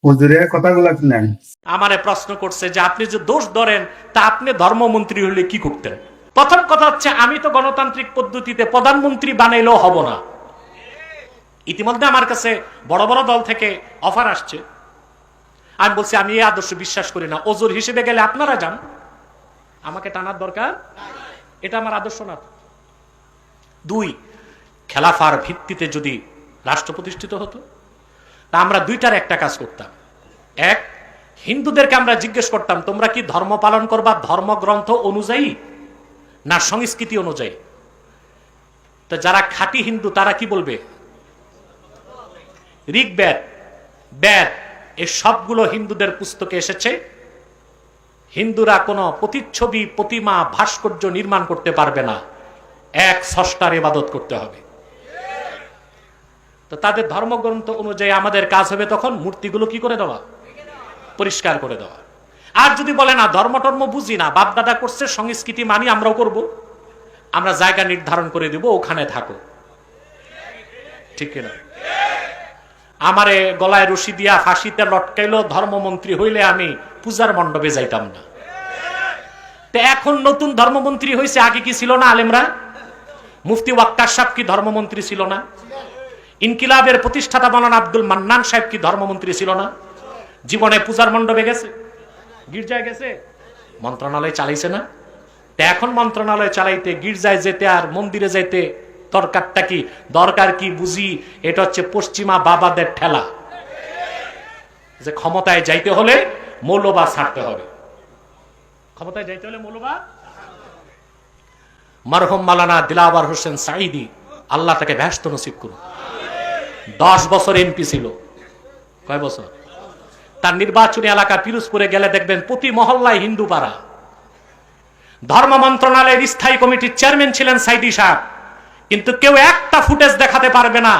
হুজুরের কথাগুলো শুনেন। আমারে প্রশ্ন করছে যে আপনি যে দোষ ধরেন তা আপনি ধর্মমন্ত্রী হলে কি করতেন। প্রথম কথা হচ্ছে আমি তো গণতান্ত্রিক পদ্ধতিতে প্রধানমন্ত্রী বানাইলেও হব না। ইতিমধ্যে আমার কাছে বড় বড় দল থেকে অফার আসছে। আমি বলছি আমি এই আদর্শ বিশ্বাস করি না। ওজোর হিসেবে গেলে আপনারা যান, আমাকে টানার দরকার, এটা আমার আদর্শ না। দুই, খেলাফার ভিত্তিতে যদি রাষ্ট্র প্রতিষ্ঠিত হতো তা আমরা দুইটার একটা কাজ করতাম। এক, হিন্দুদেরকে আমরা জিজ্ঞেস করতাম তোমরা কি ধর্ম পালন করবা ধর্মগ্রন্থ অনুযায়ী না সংস্কৃতি অনুযায়ী? তো যারা খাঁটি হিন্দু তারা কি বলবে? ঋগ্বেদ, বেদ, এই সবগুলো হিন্দুদের পুস্তকে এসেছে। হিন্দুরা কোনো প্রতিচ্ছবি, প্রতিমা, ভাস্কর্য নির্মাণ করতে পারবে না, এক স্রষ্টার ইবাদত করতে হবে। তো তাদের ধর্মগ্রন্থ অনুযায়ী আমাদের কাজ হবে তখন মূর্তিগুলো কি করে দেওয়া, পরিষ্কার করে দেওয়া। আর যদি বলে না ধর্ম টর্ম বুঝি না, বাপ দাদা করছে, সংস্কৃতি মানি, আমরাও করব, আমরা জায়গা নির্ধারণ করে দিব, ওখানে থাকো। ঠিক কিনা? আমারে গলায় রশি দিয়া ফাঁসিতে লটকাইলো, ধর্মমন্ত্রী হইলে আমি পূজার মণ্ডপে যাইতাম না। তো এখন নতুন ধর্মমন্ত্রী হয়েছে, আগে কি ছিল না আলেমরা? মুফতি ওয়াক্কার সাহেব কি ধর্মমন্ত্রী ছিল না? ইনকিলাবের প্রতিষ্ঠাতা মাওলানা আব্দুল মান্নান সাহেব কি ধর্মমন্ত্রী ছিল না? জীবনে পূজার মণ্ডপে গেছে, গির্জায় গেছে, মন্ত্রণালয় চালাইছে না? তো এখন মন্ত্রণালয় চালাইতে, গির্জায় যেতে আর মন্দিরে যেতে দরকারটা কি? দরকার কি বুঝি, এটা হচ্ছে পশ্চিমা বাবাদের ঠেলা, যে ক্ষমতায় যাইতে হলে মৌলবাদ ছাড়তে হবে। ক্ষমতায় যাইতে হলে মৌলবাদ। মরহুম মাওলানা দিলাওয়ার হোসেন সাঈদী, আল্লাহ তাকে ব্যস্ত নসিব করুন, 10 বছর এমপি ছিল। কয় বছর? তার নির্বাচনী এলাকা পিরোজপুরে গেলে দেখবেন প্রতি মহল্লায় হিন্দু পাড়া। ধর্ম মন্ত্রণালয়ের স্থায়ী কমিটির চেয়ারম্যান ছিলেন সাঈদী সাহেব, কিন্তু কেউ একটা ফুটেজ দেখাতে পারবে না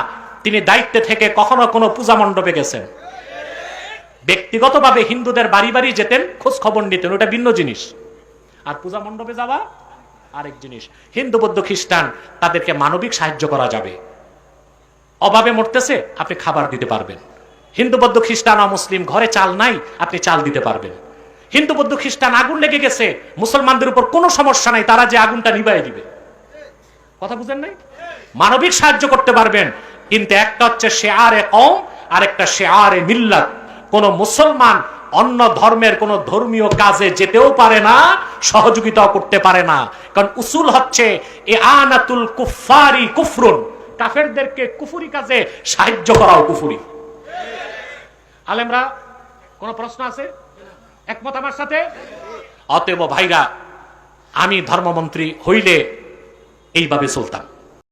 তিনি দায়িত্বে থেকে কখনো কোনো পূজা মণ্ডপে গেছেন। ব্যক্তিগতভাবে হিন্দুদের বাড়ি বাড়ি যেতেন, খোঁজ খবর নিতেন, ওটা ভিন্ন জিনিস। আর পূজা মণ্ডপে যাওয়া আরেক জিনিস। হিন্দু, বৌদ্ধ, খ্রিস্টান তাদেরকে মানবিক সাহায্য করা যাবে। অভাবে মরতেছে, আপনি খাবার দিতে পারবেন। হিন্দু, বৌদ্ধ, খ্রিস্টান আর মুসলিম ঘরে চাল নাই, আপনি চাল দিতে পারবেন। হিন্দু, বৌদ্ধ, খ্রিস্টান আগুন লেগে গেছে, মুসলমানদের উপর কোনো সমস্যা নাই, তারা যে আগুনটা নিভাই দিবে। কথা বুঝেন নাই? মানবিক সাহায্য করতে পারবেন। কিন্তু একটা হচ্ছে শেয়ারে কওম, আর একটা শেয়ারে মিল্লাত। কোন মুসলমান অন্য ধর্মের কোন ধর্মীয় কাজে যেতেও পারে না, সহযোগিতাও করতে পারে না। কারণ উসুল হচ্ছে ইআনাতুল কুফফারি কুফরুন, কাফেরদেরকে কুফরি কাজে সাহায্য করাও কুফরি। আলেমরা, কোন প্রশ্ন আছে? একমত আমার সাথে? অতএব ভাইরা, আমি ধর্মমন্ত্রী হইলে এইভাবে চলতাম।